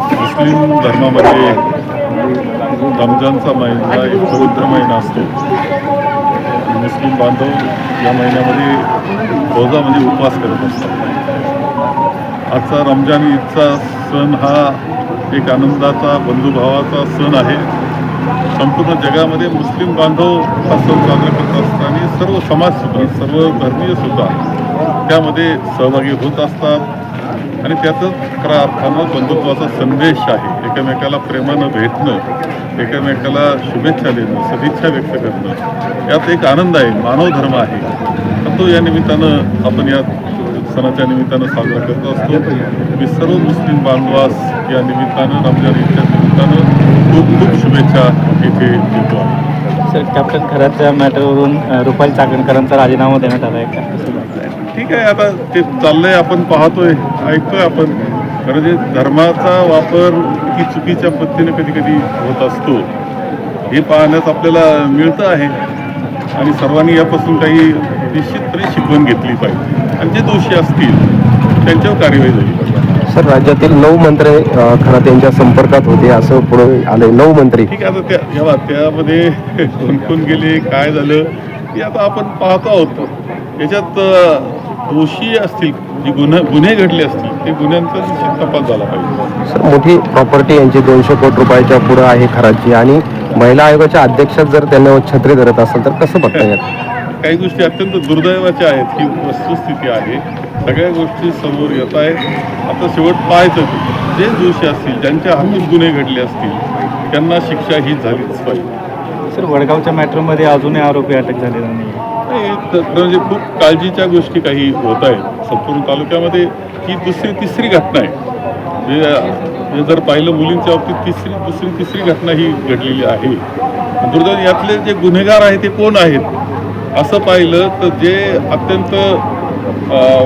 मुस्लिम धर्मामध्ये रमजानचा महिना एक पवित्र महिना असतो. मुस्लिम बांधव या महिन्यामध्ये रोजा म्हणजे उपवास करत असतात. आजचा रमजान ईदचा सण हा एक आनंदाचा बंधुभावाचा सण आहे. संपूर्ण जगामध्ये मुस्लिम बांधव हा सण साजरा करत असताना सर्व समाजसुद्धा, सर्व धर्मीयसुद्धा त्यामध्ये सहभागी होत असतात आणि त्यातच खऱ्या अर्थानं बंधुत्वाचा संदेश आहे. एकमेकाला प्रेमानं भेटणं, एकमेकाला शुभेच्छा देणं, सदिच्छा व्यक्त करणं यात एक आनंद आहे, मानव धर्म आहे. तर तो या निमित्तानं आपण या सणाच्या निमित्तानं साजरा करत असतो. मी सर्व मुस्लिम बांधवास या निमित्तानं रमजान ईदच्या निमित्तानं खूप खूप शुभेच्छा इथे देतो आहे. सर, कॅप्टन खराच्या मॅटरवरून रुपाली चाकणकरांचा राजीनामा देण्यात आला आहे का? ठीक आहे, आता ते चाललंय, आपण पाहतोय, ऐकतोय आपण. कारण जे धर्माचा वापर की चुकीच्या पद्धतीने कधी कधी होत असतो हे पाहण्यास आपल्याला मिळतं आहे आणि सर्वांनी यापासून काही निश्चितपणे शिकवण घेतली पाहिजे आणि जे दोषी असतील त्यांच्यावर कार्यवाही झाली पाहिजे. सर, राज्यातील 9 मंत्री खरात यांच्या संपर्कात होते असं पुढे आले. 9 मंत्री. ठीक आहे, आता त्यामध्ये कोण कोण गेले, काय झालं ते आता आपण पाहतो आहोत. याच्यात दोषी असतील, जे गुन्हे घडले असतील ते गुन्ह्यांचा निश्चित तपास झाला पाहिजे. सर, मोठी प्रॉपर्टी यांची 200 कोटी रुपयाच्या पुढे आहे खराची आणि महिला आयोगाच्या अध्यक्षात जर त्यांना छत्री धरत असेल तर कसं बघता येत? काही गोष्टी अत्यंत दुर्दैवाच्या आहेत, ही वस्तुस्थिती आहे. सगळ्या गोष्टी समोर येत आहेत. आता शेवट पाहायचं, जे दोषी असतील, ज्यांच्या हातून गुन्हे घडले असतील त्यांना शिक्षा ही झालीच पाहिजे. सर, वडगावच्या मॅटरमध्ये अजूनही आरोपी अटक झालेला नाही. म्हणजे खूप काळजीच्या गोष्टी काही होत आहेत. संपूर्ण तालुक्यामध्ये ही तिसरी घटना आहे. जर पाहिलं मुलींच्या बाबतीत तिसरी घटना ही घडलेली आहे. दुर्दैव यातले जे गुन्हेगार आहेत ते कोण आहेत असं पाहिलं तर जे अत्यंत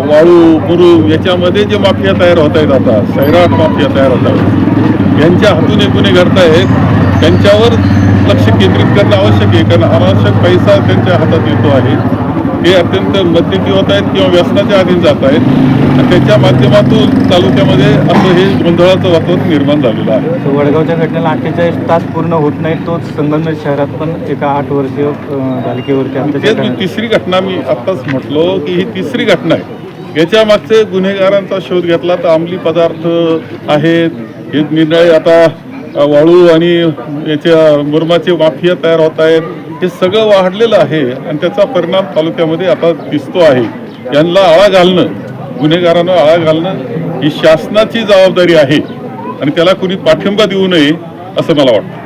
वाळू मुरू याच्यामध्ये जे माफिया तयार होत आहेत, आता सैराट माफिया तयार होत आहेत, यांच्या हातून हे गुन्हे घडत आहेत. त्यांच्यावर लक्ष केंद्रित करणं आवश्यक आहे, कारण अनावश्यक पैसा त्यांच्या हातात येतो आहे. हे अत्यंत मध्यकी होत आहेत किंवा व्यसनाच्या अधीन जात आहेत आणि त्याच्या माध्यमातून तालुक्यामध्ये असं हे गोंधळाचं वातावरण निर्माण झालेलं आहे. वडगावच्या घटनेला 48 तास पूर्ण होत नाही, तोच संगमनेर शहरात पण एका 8 वर्षीय बालिकेवरती तिसरी घटना मी आत्ताच म्हटलो की ही तिसरी घटना आहे. याच्या मागचे गुन्हेगारांचा शोध घेतला तर अंमली पदार्थ आहेत, हे निर्णय आता वाळू आणि याच्या मुरमाचे माफिया तयार होत आहेत. हे सगळं वाढलेलं आहे आणि त्याचा परिणाम तालुक्यामध्ये आता दिसतो आहे. यांना आळा घालणं, गुन्हेगारांना आळा घालणं ही शासनाची जबाबदारी आहे आणि त्याला कुणी पाठिंबा देऊ नये असं मला वाटतं.